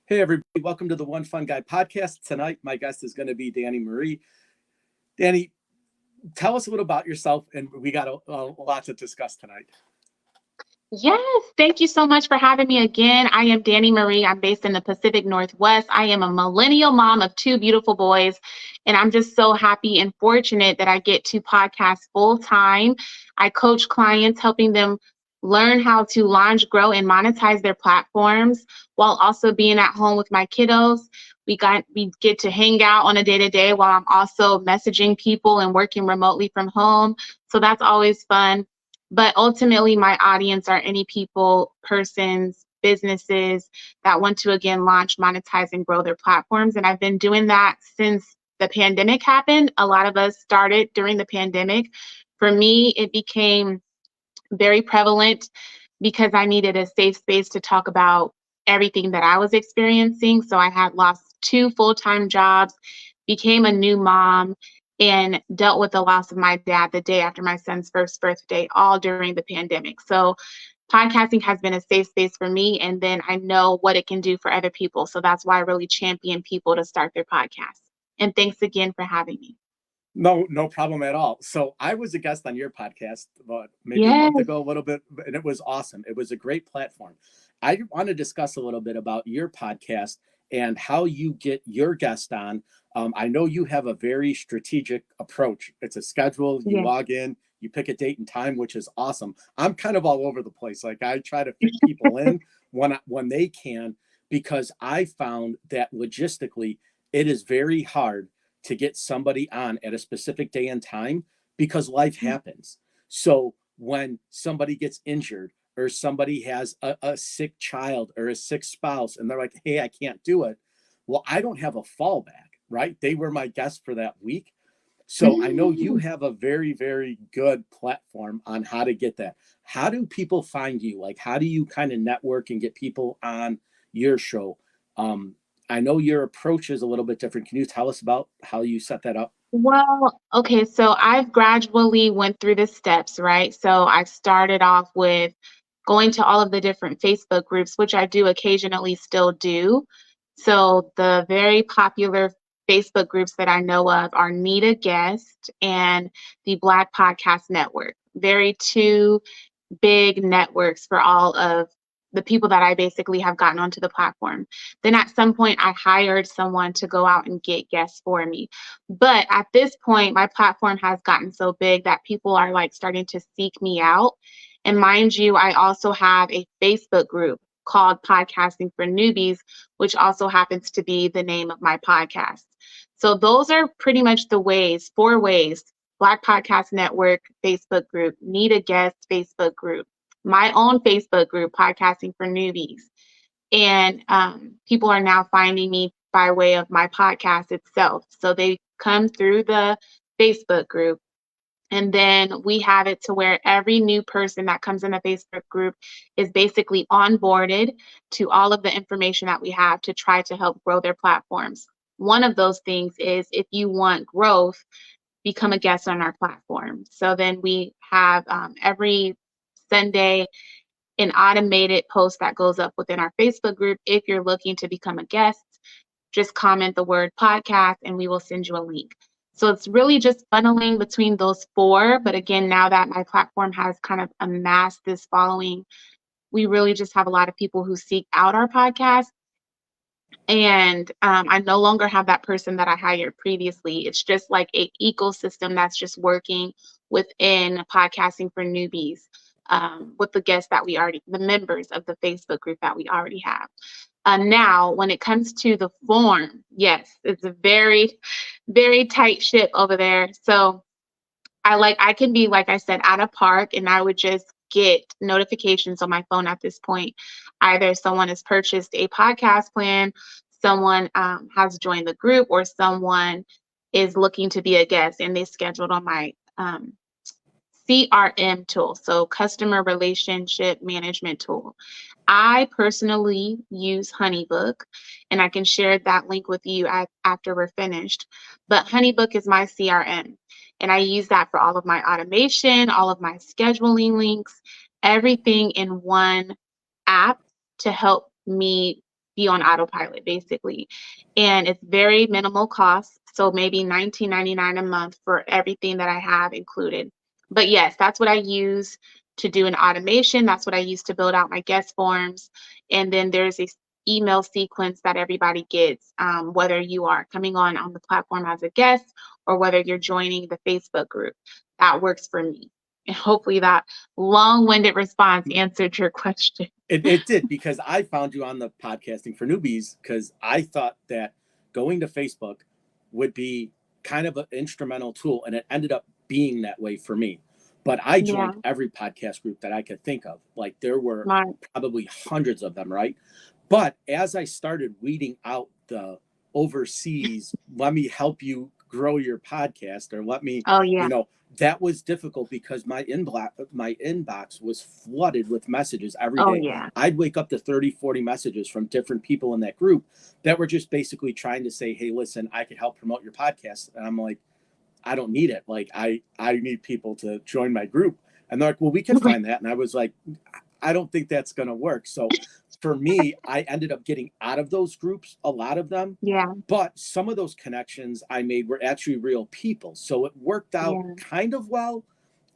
Hey, everybody. Welcome to the One Fun Guy podcast. Tonight, my guest is going to be Dani Marie. Dani, tell us a little about yourself, and we got a lot to discuss tonight. Yes, thank you so much for having me again. I am Dani Marie. I'm based in the Pacific Northwest. I am a millennial mom of two beautiful boys, and I'm just so happy and fortunate that I get to podcast full time. I coach clients, helping them learn how to launch, grow, and monetize their platforms while also being at home with my kiddos. We get to hang out on a day to day while I'm also messaging people and working remotely from home. So that's always fun. But ultimately, my audience are any people, persons, businesses that want to again launch, monetize, and grow their platforms. And I've been doing that since the pandemic happened. A lot of us started during the pandemic. For me, it became very prevalent because I needed a safe space to talk about everything that I was experiencing. So I had lost two full-time jobs, became a new mom, and dealt with the loss of my dad the day after my son's first birthday, all during the pandemic. So podcasting has been a safe space for me, and then I know what it can do for other people. So that's why I really champion people to start their podcasts. And thanks again for having me. No problem at all. So I was a guest on your podcast about maybe a Yes, month ago, a little bit, and it was awesome. It was a great platform. I want to discuss a little bit about your podcast and how you get your guest on. I know you have a very strategic approach. It's a schedule. You yes. log in, you pick a date and time, which is awesome. I'm kind of all over the place. Like I try to fit people in when they can, because I found that logistically it is very hard to get somebody on at a specific day and time because life happens. So when somebody gets injured or somebody has a sick child or a sick spouse and they're like, hey, I can't do it. Well, I don't have a fallback, right? They were my guest for that week. So I know you Mm. have a very, very good platform on how to get that. How do people find you? Like, how do you kind of network and get people on your show? Um, I know your approach is a little bit different. Can you tell us about how you set that up? Well, okay, so I've gradually went through the steps, right? So I started off with going to all of the different Facebook groups, which I do occasionally still do. So the very popular Facebook groups that I know of are Need a Guest and the Black Podcast Network. Very two big networks for all of the people that I basically have gotten onto the platform. Then at some point, I hired someone to go out and get guests for me. But at this point, my platform has gotten so big that people are like starting to seek me out. And mind you, I also have a Facebook group called Podcasting for Newbies, which also happens to be the name of my podcast. So those are pretty much the ways, four ways: Black Podcast Network Facebook group, Need a Guest Facebook group, my own Facebook group, Podcasting for Newbies. And people are now finding me by way of my podcast itself. So they come through the Facebook group. And then we have it to where every new person that comes in the Facebook group is basically onboarded to all of the information that we have to try to help grow their platforms. One of those things is if you want growth, become a guest on our platform. So then we have every Sunday an automated post that goes up within our Facebook group. If you're looking to become a guest, just comment the word podcast and we will send you a link. So it's really just funneling between those four. But again, now that my platform has kind of amassed this following, we really just have a lot of people who seek out our podcast. And I no longer have that person that I hired previously. It's just like a ecosystem that's just working within podcasting for newbies, with the guests that we already, the members of the Facebook group that we already have. Now, when it comes to the form, yes, it's a very, very tight ship over there. So I can be, like I said, at a park and I would just get notifications on my phone at this point. Either someone has purchased a podcast plan, someone has joined the group, or someone is looking to be a guest and they scheduled on my CRM tool, so customer relationship management tool. I personally use HoneyBook, and I can share that link with you after we're finished. But HoneyBook is my CRM, and I use that for all of my automation, all of my scheduling links, everything in one app to help me be on autopilot basically. And it's very minimal cost. So maybe $19.99 a month for everything that I have included. But yes, that's what I use to do an automation. That's what I use to build out my guest forms. And then there's a email sequence that everybody gets, whether you are coming on the platform as a guest or whether you're joining the Facebook group. That works for me. And hopefully that long-winded response answered your question. It did, because I found you on the Podcasting for Newbies because I thought that going to Facebook would be kind of an instrumental tool, and it ended up being that way for me. But I Yeah, joined every podcast group that I could think of. Like there were smart. probably hundreds of them, right? But as I started weeding out the overseas, let me help you grow your podcast, or let me, Oh yeah. that was difficult because my inbox was flooded with messages every Oh day. yeah. I'd wake up to 30, 40 messages from different people in that group that were just basically trying to say, hey, listen, I could help promote your podcast. And I'm like, I don't need it. Like I need people to join my group. And they're like, well, we can find that. And I was like, I don't think that's going to work. So for me, I ended up getting out of those groups, a lot of them. Yeah. But some of those connections I made were actually real people. So it worked out Yeah. kind of well.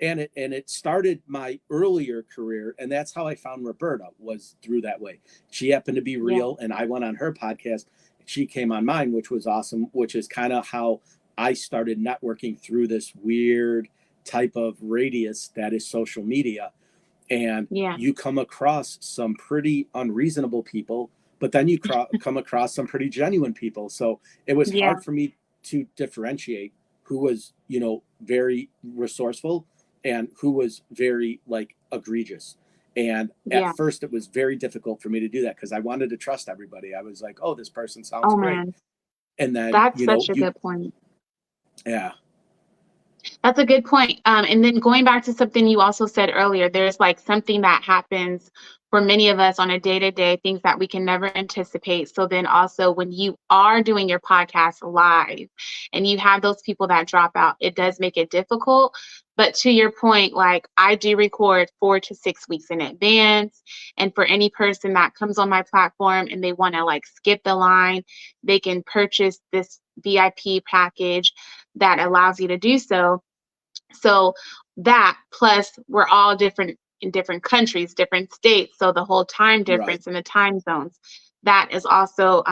And it started my earlier career. And that's how I found Roberta, was through that way. She happened to be Yeah. real. And I went on her podcast. She came on mine, which was awesome, which is kind of how I started networking through this weird type of radius that is social media. And Yeah. you come across some pretty unreasonable people, but then you come across some pretty genuine people. So it was Yeah. hard for me to differentiate who was, very resourceful and who was very like egregious. And at Yeah. first it was very difficult for me to do that because I wanted to trust everybody. I was like, oh, this person sounds Oh great. man, And then, that's such a good point. yeah, That's a good point. And then going back to something you also said earlier, there's like something that happens for many of us on a day-to-day, things that we can never anticipate. So then also when you are doing your podcast live and you have those people that drop out, it does make it difficult. But to your point, like I do record 4 to 6 weeks in advance. And for any person that comes on my platform and they want to like skip the line, they can purchase this VIP package that allows you to do so. So that plus we're all different in different countries, different states. So the whole time right. difference in the time zones, that is also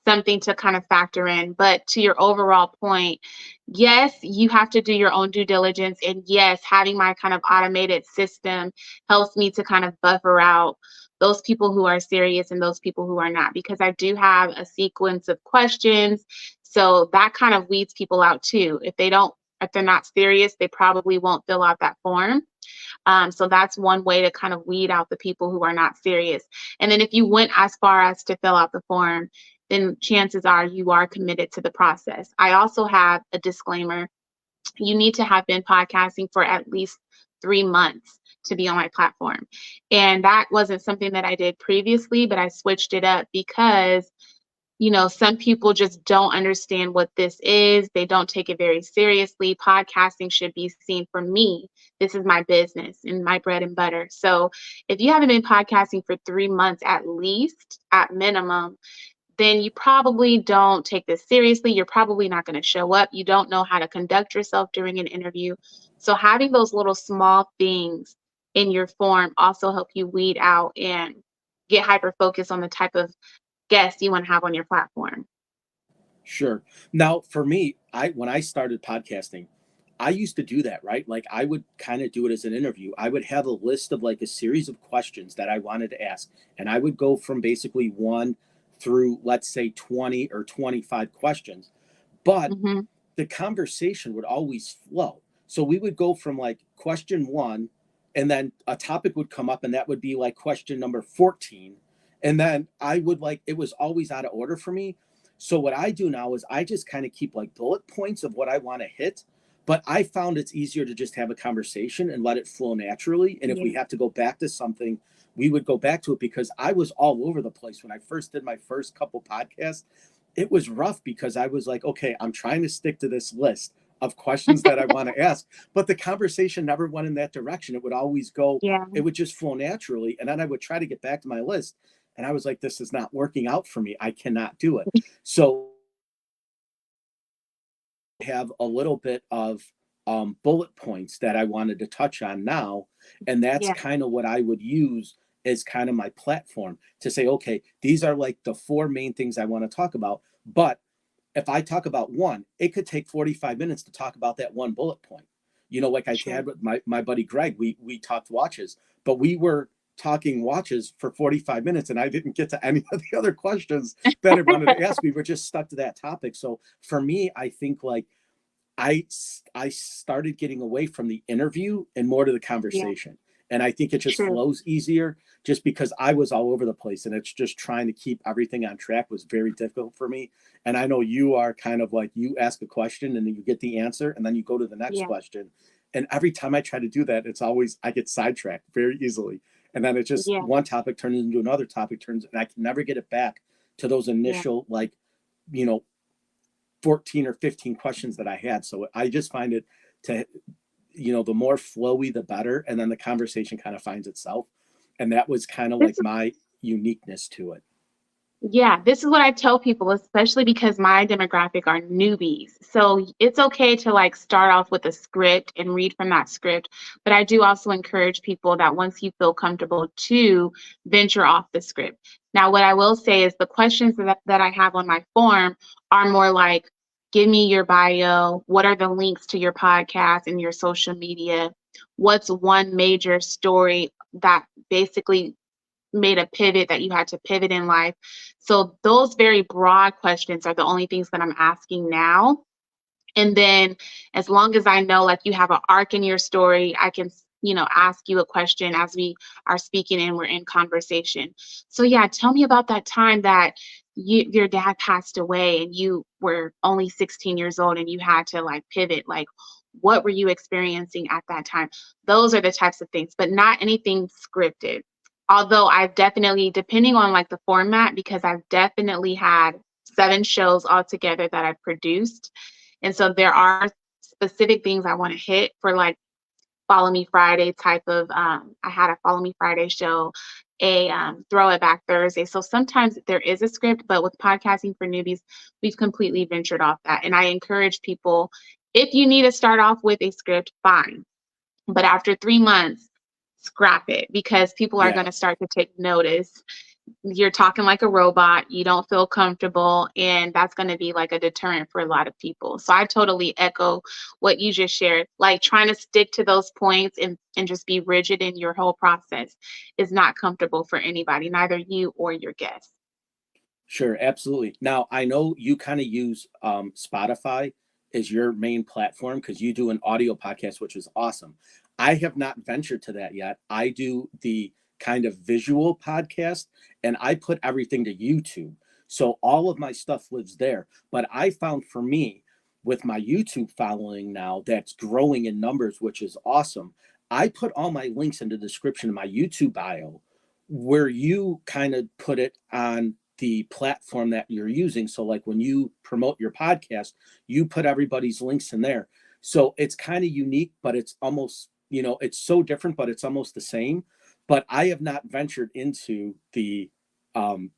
something to kind of factor in. But to your overall point, yes, you have to do your own due diligence. And yes, having my kind of automated system helps me to kind of buffer out those people who are serious and those people who are not, because I do have a sequence of questions. So that kind of weeds people out too. If they're not serious, they probably won't fill out that form. So that's one way to kind of weed out the people who are not serious. And then if you went as far as to fill out the form, then chances are you are committed to the process. I also have a disclaimer. You need to have been podcasting for at least 3 months to be on my platform. And that wasn't something that I did previously, but I switched it up because some people just don't understand what this is. They don't take it very seriously. Podcasting should be seen for me. This is my business and my bread and butter. So if you haven't been podcasting for 3 months at least, at minimum, then you probably don't take this seriously. You're probably not going to show up. You don't know how to conduct yourself during an interview. So having those little small things in your form also help you weed out and get hyper focused on the type of guests you want to have on your platform. Sure. Now, for me, when I started podcasting, I used to do that, right? Like I would kind of do it as an interview. I would have a list of like a series of questions that I wanted to ask, and I would go from basically 1 through, let's say, 20 or 25 questions. But Hmm. the conversation would always flow. So we would go from like question 1, and then a topic would come up, and that would be like question number 14. And then I would like, it was always out of order for me. So what I do now is I just kind of keep like bullet points of what I want to hit. But I found it's easier to just have a conversation and let it flow naturally. And if we Yeah. have to go back to something, we would go back to it, because I was all over the place when I first did my first couple podcasts. It was rough because I was like, okay, I'm trying to stick to this list of questions that I want to ask, but the conversation never went in that direction. It would always go, Yeah. it would just flow naturally. And then I would try to get back to my list. And I was like, this is not working out for me. I cannot do it. So I have a little bit of bullet points that I wanted to touch on now. And that's Yeah, kind of what I would use as kind of my platform to say, okay, these are like the four main things I want to talk about. But if I talk about one, it could take 45 minutes to talk about that one bullet point. You know, like I true. had with my buddy Greg, we talked watches, but we were talking watches for 45 minutes and I didn't get to any of the other questions that I wanted to ask. We were just stuck to that topic. So for me, I think like I I started getting away from the interview and more to the Yeah, conversation. And I think it just true. flows easier just because I was all over the place and it's just trying to keep everything on track was very difficult for me. And I know you are kind of like you ask a question and then you get the answer and then you go to the next Yeah, question. And every time I try to do that, it's always I get sidetracked very easily. And then it just yeah, one topic turns into another topic turns and I can never get it back to those yeah. initial like, you know, 14 or 15 questions that I had. So I just find it to, the more flowy, the better. And then the conversation kind of finds itself. And that was kind of This like my uniqueness to it. Yeah, this is what I tell people, especially because my demographic are newbies. So it's okay to like start off with a script and read from that script. But I do also encourage people that once you feel comfortable to venture off the script. Now, what I will say is the questions that I have on my form are more like, give me your bio. What are the links to your podcast and your social media? What's one major story that basically made a pivot that you had to pivot in life? So those very broad questions are the only things that I'm asking now. And then as long as I know like you have an arc in your story, I can, ask you a question as we are speaking and we're in conversation. So yeah, tell me about that time that your dad passed away and you were only 16 years old and you had to like pivot. Like, what were you experiencing at that time? Those are the types of things, but not anything scripted. Although I've definitely, depending on like the format, because I've definitely had 7 shows altogether that I've produced. And so there are specific things I want to hit for like Follow Me Friday type of, I had a Follow Me Friday show, a Throw It Back Thursday. So sometimes there is a script, but with podcasting for newbies, we've completely ventured off that. And I encourage people, if you need to start off with a script, fine. But after 3 months, scrap it because people are Yeah, going to start to take notice. You're talking like a robot, you don't feel comfortable, and that's going to be like a deterrent for a lot of people. So I totally echo what you just shared. Like trying to stick to those points and just be rigid in your whole process is not comfortable for anybody, neither you or your guests. sure. Absolutely. Now, I know you kind of use Spotify as your main platform because you do an audio podcast, which is awesome. I have not ventured to that yet. I do the kind of visual podcast and I put everything to YouTube. So all of my stuff lives there. But I found for me, with my YouTube following now that's growing in numbers, which is awesome, I put all my links in the description of my YouTube bio where you kind of put it on the platform that you're using. So, like when you promote your podcast, you put everybody's links in there. So it's kind of unique, but it's almost, it's so different, but it's almost the same. But I have not ventured into the um,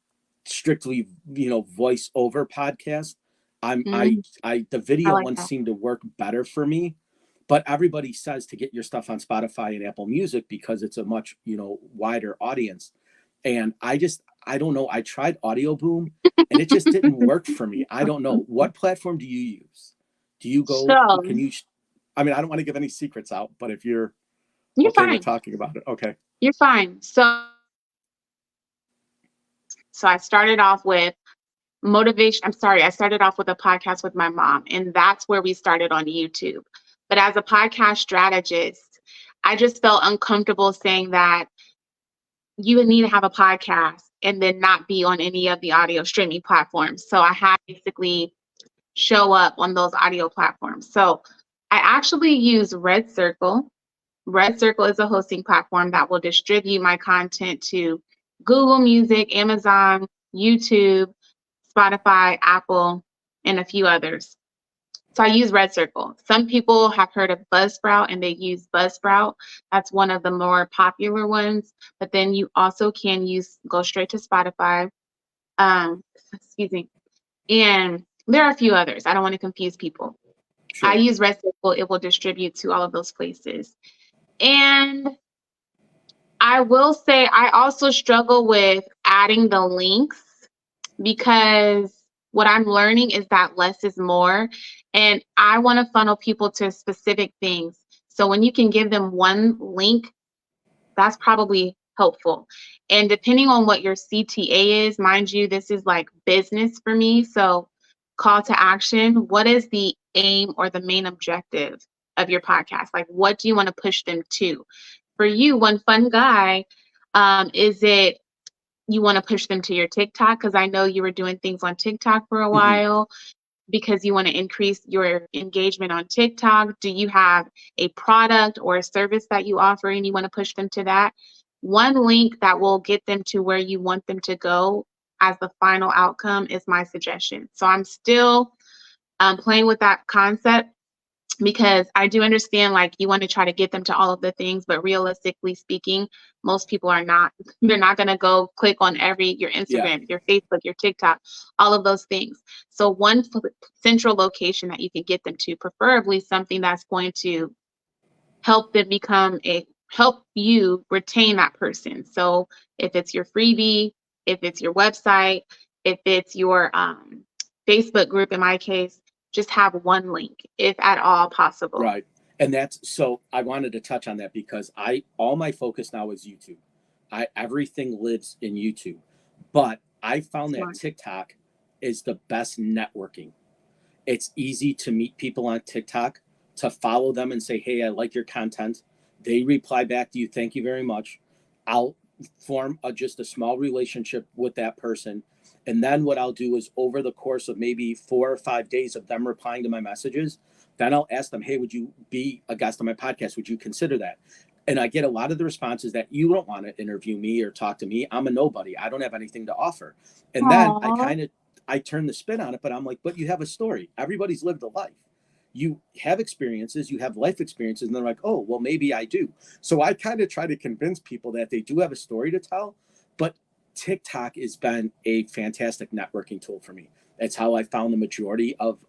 strictly, voice over podcast. Mhm. The I video like ones that. seem to work better for me, but everybody says to get your stuff on Spotify and Apple Music because it's a much, wider audience. And I don't know. I tried Audio Boom and it just didn't work for me. I don't know. What platform do you use? Do you go, So can you, I mean, I don't want to give any secrets out, but if you're you're okay with fine. talking about it, okay. You're fine. So I started off with motivation. I'm sorry, I started off with a podcast with my mom, and that's where we started on YouTube. But as a podcast strategist, I just felt uncomfortable saying that you would need to have a podcast and then not be on any of the audio streaming platforms. So I had to basically show up on those audio platforms. So I actually use Red Circle. Red Circle is a hosting platform that will distribute my content to Google Music, Amazon, YouTube, Spotify, Apple, and a few others. So I use Red Circle. Some people have heard of Buzzsprout and they use Buzzsprout. That's one of the more popular ones. But then you also can go straight to Spotify. Excuse me. And there are a few others. I don't want to confuse people. Sure. I use Red Circle. It will distribute to all of those places. And I will say I also struggle with adding the links because what I'm learning is that less is more. And I want to funnel people to specific things. So when you can give them one link, that's probably helpful. And depending on what your CTA is, mind you, this is like business for me. So call to action, what is the aim or the main objective of your podcast? Like, what do you want to push them to? For you, One Fun Guy, is it you want to push them to your TikTok? Because I know you were doing things on TikTok for a while because you want to increase your engagement on TikTok. Do you have a product or a service that you offer and you want to push them to that? One link that will get them to where you want them to go as the final outcome is my suggestion. So I'm still playing with that concept because I do understand like you want to try to get them to all of the things, but realistically speaking, most people are not. They're not going to go click on your Instagram, your Facebook, your TikTok, all of those things. So one central location that you can get them to, preferably something that's going to help them help you retain that person. So if it's your freebie, if it's your website, if it's your Facebook group, in my case, just have one link if at all possible. Right. And so I wanted to touch on that because all my focus now is YouTube. Everything lives in YouTube, but I found that TikTok is the best networking. It's easy to meet people on TikTok, to follow them and say, hey, I like your content. They reply back to you, thank you very much. I'll form just a small relationship with that person. And then what I'll do is over the course of maybe 4 or 5 days of them replying to my messages, then I'll ask them, hey, would you be a guest on my podcast? Would you consider that? And I get a lot of the responses that you don't want to interview me or talk to me. I'm a nobody. I don't have anything to offer. And then I turn the spin on it, but I'm like, but you have a story. Everybody's lived a life. You have experiences, you have life experiences, and they're like, oh, well, maybe I do. So I kind of try to convince people that they do have a story to tell, but TikTok has been a fantastic networking tool for me. That's how I found the majority of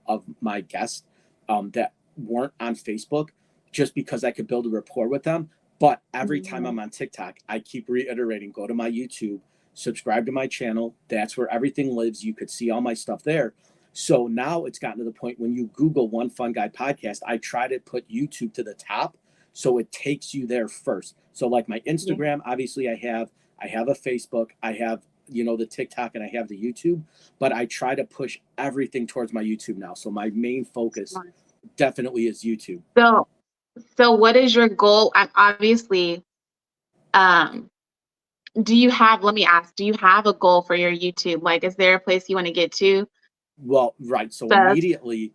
my guests that weren't on Facebook, just because I could build a rapport with them. But every time I'm on TikTok, I keep reiterating, go to my YouTube, subscribe to my channel. That's where everything lives. You could see all my stuff there. So now it's gotten to the point when you Google One Fun Guy podcast, I try to put YouTube to the top so it takes you there first. So like my Instagram, obviously I have a Facebook, I have, the TikTok, and I have the YouTube, but I try to push everything towards my YouTube now. So my main focus definitely is YouTube. So what is your goal? Obviously, do you have a goal for your YouTube? Like, is there a place you want to get to? Well, right. So immediately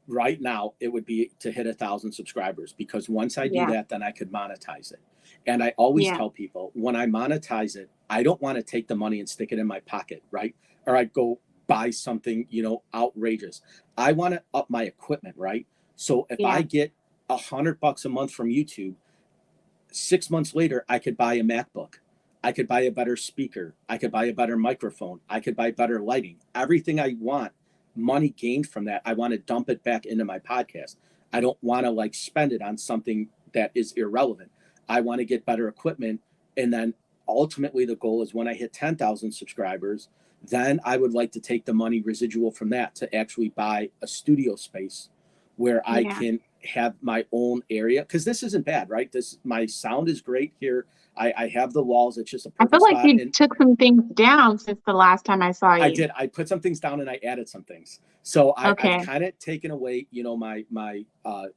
right now it would be to hit 1,000 subscribers, because once I do that, then I could monetize it. And I always tell people when I monetize it, I don't want to take the money and stick it in my pocket, right? Or I go buy something, outrageous. I want to up my equipment, right? So if I get $100 a month from YouTube, 6 months later, I could buy a MacBook. I could buy a better speaker. I could buy a better microphone. I could buy better lighting. Everything I want, money gained from that, I want to dump it back into my podcast. I don't want to spend it on something that is irrelevant. I want to get better equipment. And then ultimately the goal is when I hit 10,000 subscribers, then I would like to take the money residual from that to actually buy a studio space where I can have my own area. Because this isn't bad, right? My sound is great here. I have the walls. It's just a perfect spot. I feel like spot. you took some things down since the last time I saw you. I did. I put some things down and I added some things. So I've kind of taken away, my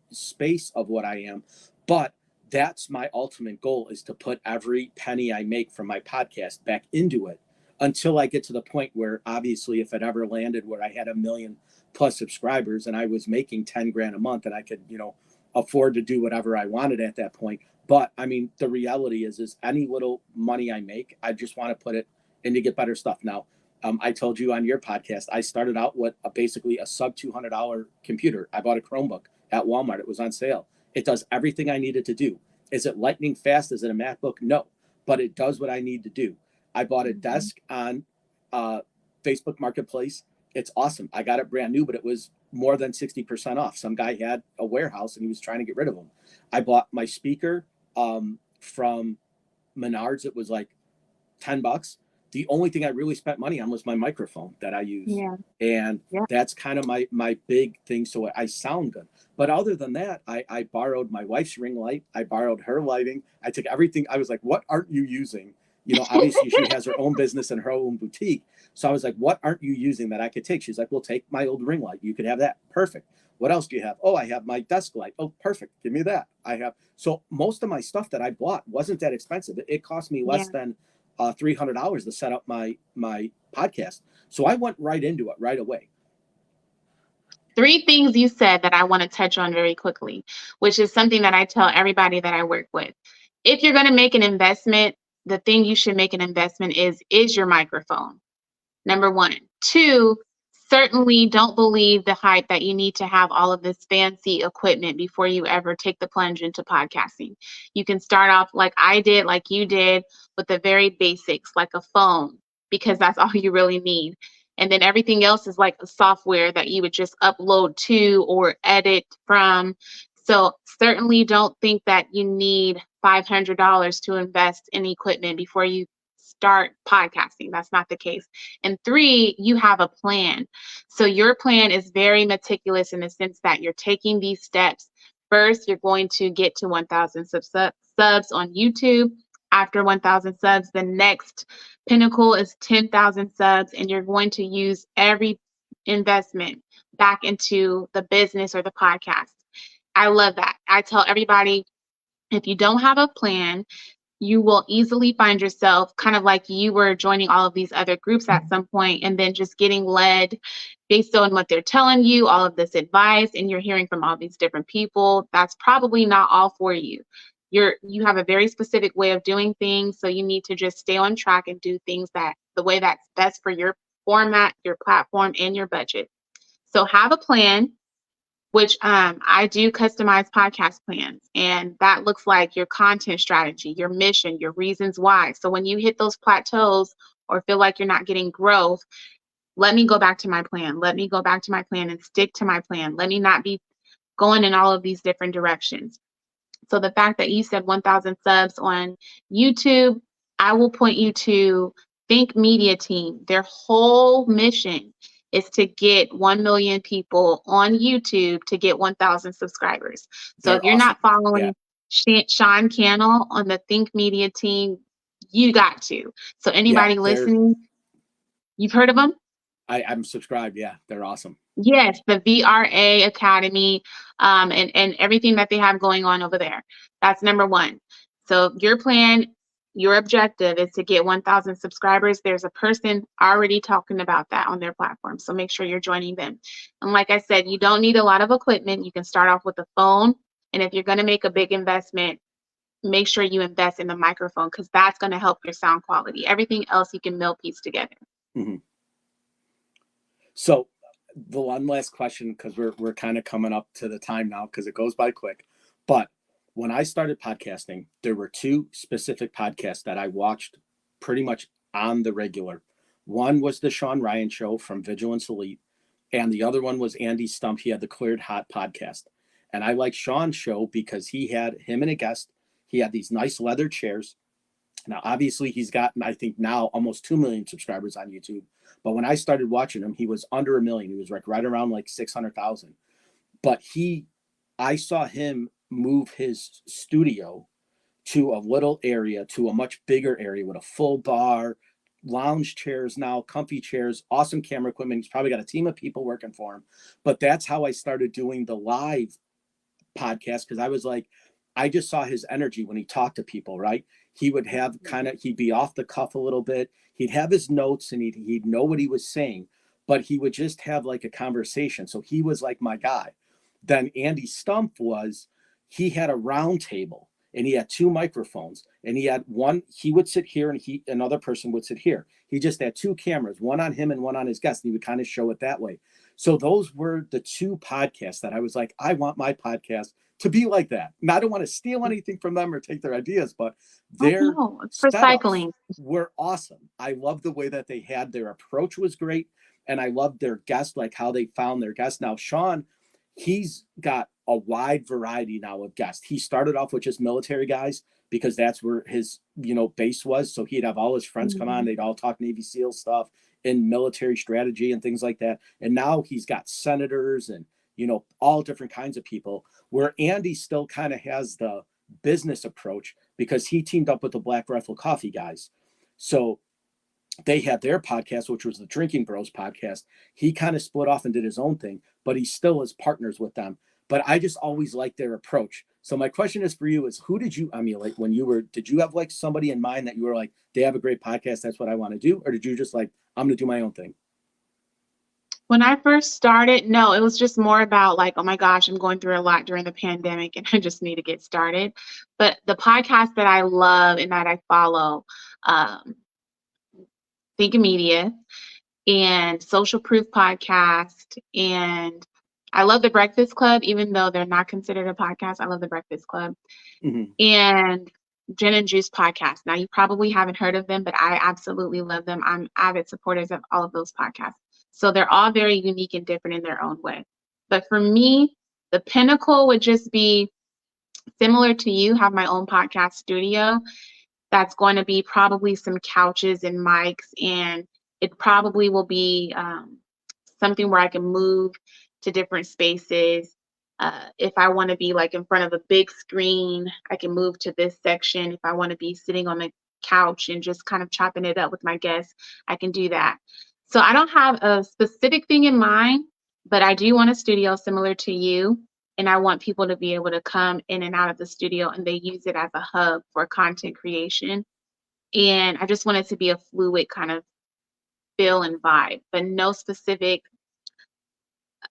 space of what I am. But that's my ultimate goal, is to put every penny I make from my podcast back into it until I get to the point where, obviously, if it ever landed where I had 1 million plus subscribers and I was making 10 grand a month and I could, afford to do whatever I wanted at that point. But I mean, the reality is any little money I make, I just want to put it in to get better stuff. Now, I told you on your podcast, I started out with basically a sub $200 computer. I bought a Chromebook at Walmart. It was on sale. It does everything I needed to do. Is it lightning fast? Is it a MacBook? No, but it does what I need to do. I bought a desk on Facebook Marketplace. It's awesome. I got it brand new, but it was more than 60% off. Some guy had a warehouse and he was trying to get rid of them. I bought my speaker from Menards. It was like $10. The only thing I really spent money on was my microphone that I use. Yeah. And Yeah. that's kind of my big thing. So I sound good. But other than that, I borrowed my wife's ring light. I borrowed her lighting. I took everything. I was like, what aren't you using? You know, obviously she has her own business and her own boutique. So I was like, what aren't you using that I could take? She's like, well, take my old ring light. You could have that. Perfect. What else do you have? Oh, I have my desk light. Oh, perfect. Give me that. I have. So most of my stuff that I bought wasn't that expensive. It cost me less than $300 to set up my podcast. So I went right into it right away. 3 things you said that I want to touch on very quickly, which is something that I tell everybody that I work with. If you're going to make an investment, the thing you should make an investment is your microphone. Number 1. 2, certainly don't believe the hype that you need to have all of this fancy equipment before you ever take the plunge into podcasting. You can start off like I did, like you did, with the very basics, like a phone, because that's all you really need. And then everything else is like a software that you would just upload to or edit from. So certainly don't think that you need $500 to invest in equipment before you start podcasting. That's not the case. And 3, you have a plan. So your plan is very meticulous in the sense that you're taking these steps. First, you're going to get to 1,000 subs on YouTube. After 1,000 subs, the next pinnacle is 10,000 subs, and you're going to use every investment back into the business or the podcast. I love that. I tell everybody, if you don't have a plan, you will easily find yourself kind of like you were joining all of these other groups at some point and then just getting led based on what they're telling you, all of this advice, and you're hearing from all these different people. That's probably not all for you. You have a very specific way of doing things, so you need to just stay on track and do things that the way that's best for your format, your platform, and your budget. So have a plan, which I do customize podcast plans. And that looks like your content strategy, your mission, your reasons why. So when you hit those plateaus or feel like you're not getting growth, let me go back to my plan. Let me go back to my plan and stick to my plan. Let me not be going in all of these different directions. So the fact that you said 1,000 subs on YouTube, I will point you to Think Media Team. Their whole mission is to get 1 million people on YouTube to get 1,000 subscribers. So if you're awesome. not following Sean Cannell on the Think Media Team, you got to. So anybody listening, you've heard of them? I'm subscribed. Yeah, they're awesome. Yes, the VRA Academy, and everything that they have going on over there. That's number 1. So your plan, your objective is to get 1,000 subscribers. There's a person already talking about that on their platform, so make sure you're joining them. And like I said, you don't need a lot of equipment. You can start off with a phone, and if you're going to make a big investment, make sure you invest in the microphone because that's going to help your sound quality. Everything else you can piece together. Mm-hmm. So the one last question, because we're kind of coming up to the time now because it goes by quick. But when I started podcasting, there were 2 specific podcasts that I watched pretty much on the regular. One was the Sean Ryan Show from Vigilance Elite, and the other one was Andy Stump. He had the Cleared Hot podcast. And I like Sean's show because he had him and a guest. He had these nice leather chairs. Now, obviously, he's gotten, I think now, almost 2 million subscribers on YouTube. But when I started watching him, he was under 1 million. He was like right around like 600,000. But I saw him move his studio to a little area, to a much bigger area with a full bar, lounge chairs now, comfy chairs, awesome camera equipment. He's probably got a team of people working for him. But that's how I started doing the live podcast because I was like, I just saw his energy when he talked to people, right? He would have he'd be off the cuff a little bit. He'd have his notes and he'd know what he was saying, but he would just have like a conversation. So he was like my guy. Then Andy Stump he had a round table and he had two microphones, and he had one, he would sit here and another person would sit here. He just had two cameras, one on him and one on his guest, and he would kind of show it that way. So those were the two podcasts that I was like, I want my podcast to be like that. And I don't want to steal anything from them or take their ideas, but Oh their no, it's setups recycling. were awesome. I love the way that they had, their approach was great. And I loved their guests, like how they found their guests. Now, Sean, he's got a wide variety now of guests. He started off with just military guys because that's where his, base was. So he'd have all his friends come on. Mhm. They'd all talk Navy SEAL stuff and military strategy and things like that. And now he's got senators and, all different kinds of people, where Andy still kind of has the business approach because he teamed up with the Black Rifle Coffee guys. So they had their podcast, which was the Drinking Bros podcast. He kind of split off and did his own thing, but he still is partners with them. But I just always liked their approach. So my question is for you is, who did you emulate when did you have like somebody in mind that you were like, they have a great podcast, that's what I want to do? Or did you just like, I'm going to do my own thing? When I first started, no, it was just more about like, oh my gosh, I'm going through a lot during the pandemic and I just need to get started. But the podcast that I love and that I follow, um, Think Media and Social Proof Podcast. And I love The Breakfast Club, even though they're not considered a podcast. I love The Breakfast Club. Mm-hmm. And Gin and Juice Podcast. Now, you probably haven't heard of them, but I absolutely love them. I'm avid supporters of all of those podcasts. So they're all very unique and different in their own way. But for me, the pinnacle would just be similar to you, have my own podcast studio. That's going to be probably some couches and mics, and it probably will be something where I can move to different spaces. If I want to be like in front of a big screen, I can move to this section. If I want to be sitting on the couch and just kind of chopping it up with my guests, I can do that. So I don't have a specific thing in mind, but I do want a studio similar to you. And I want people to be able to come in and out of the studio and they use it as a hub for content creation. And I just want it to be a fluid kind of feel and vibe, but no specific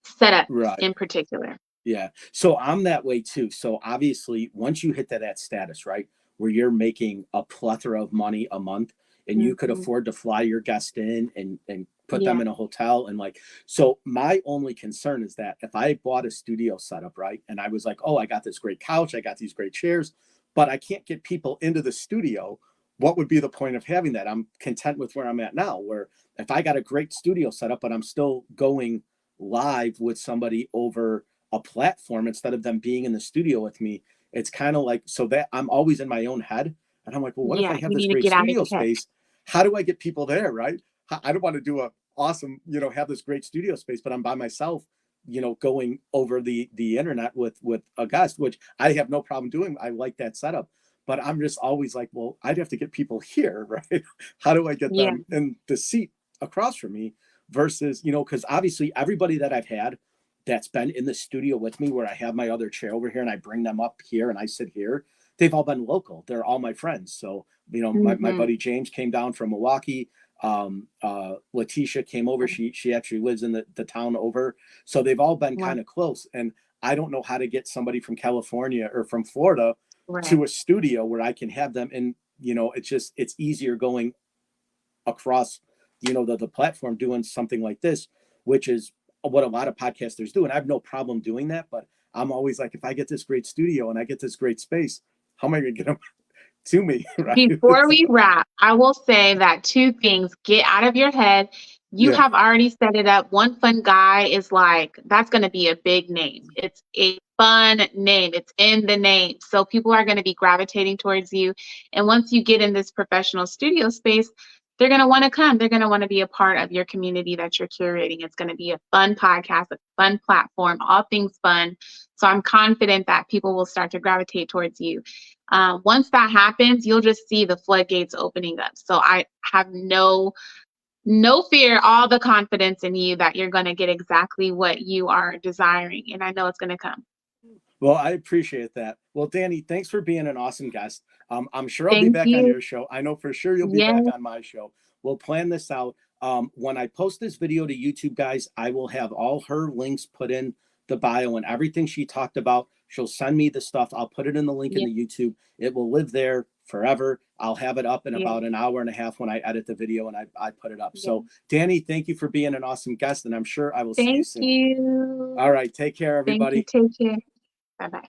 setup Right. in particular. Yeah. So I'm that way too. So obviously, once you hit that status, right, where you're making a plethora of money a month and you could Mhm. afford to fly your guest in and put them Yeah. in a hotel and like, so my only concern is that if I bought a studio setup, right, and I was like, oh, I got this great couch, I got these great chairs, but I can't get people into the studio, what would be the point of having that? I'm content with where I'm at now, where if I got a great studio setup, but I'm still going live with somebody over a platform instead of them being in the studio with me, it's kind of like, so that I'm always in my own head and I'm like, well, what if Yeah. I have You this need to great get out of studio your head. space? How do I get people there? Right. I don't want to do a awesome, have this great studio space, but I'm by myself, going over the internet with a guest, which I have no problem doing. I like that setup, but I'm just always like, well, I'd have to get people here. Right. How do I get Yeah. them in the seat across from me versus, because obviously everybody that I've had that's been in the studio with me, where I have my other chair over here and I bring them up here and I sit here, they've all been local. They're all my friends. So, my Hmm. buddy James came down from Milwaukee. Letitia came over. She actually lives in the town over. So they've all been Wow. kind of close. And I don't know how to get somebody from California or from Florida Right. to a studio where I can have them. And, it's easier going across, the platform doing something like this, which is what a lot of podcasters do. And I have no problem doing that, but I'm always like, if I get this great studio and I get this great space, how am I going to get them to me? Right. Before we wrap, I will say that two things: get out of your head. You Yeah. have already set it up. One Fun Guy is like, that's going to be a big name. It's a fun name. It's in the name. So people are going to be gravitating towards you. And once you get in this professional studio space, they're going to want to come. They're going to want to be a part of your community that you're curating. It's going to be a fun podcast, a fun platform, all things fun. So I'm confident that people will start to gravitate towards you. Once that happens, you'll just see the floodgates opening up. So I have no fear, all the confidence in you that you're going to get exactly what you are desiring. And I know it's going to come. Well, I appreciate that. Well, Dani, thanks for being an awesome guest. I'm sure I'll be Thank back on you. your show. I know for sure you'll be back Yes. on my show. We'll plan this out. When I post this video to YouTube, guys, I will have all her links put in the bio and everything she talked about She'll send me the stuff. I'll put it in the link in Yeah. the YouTube. It will live there forever. I'll have it up in Yeah. about an hour and a half when I edit the video and I put it up. Yeah. So Dani, thank you for being an awesome guest, and I'm sure I will see you Thank soon. you. All right. Take care, Thank you. everybody. Take care. Bye-bye.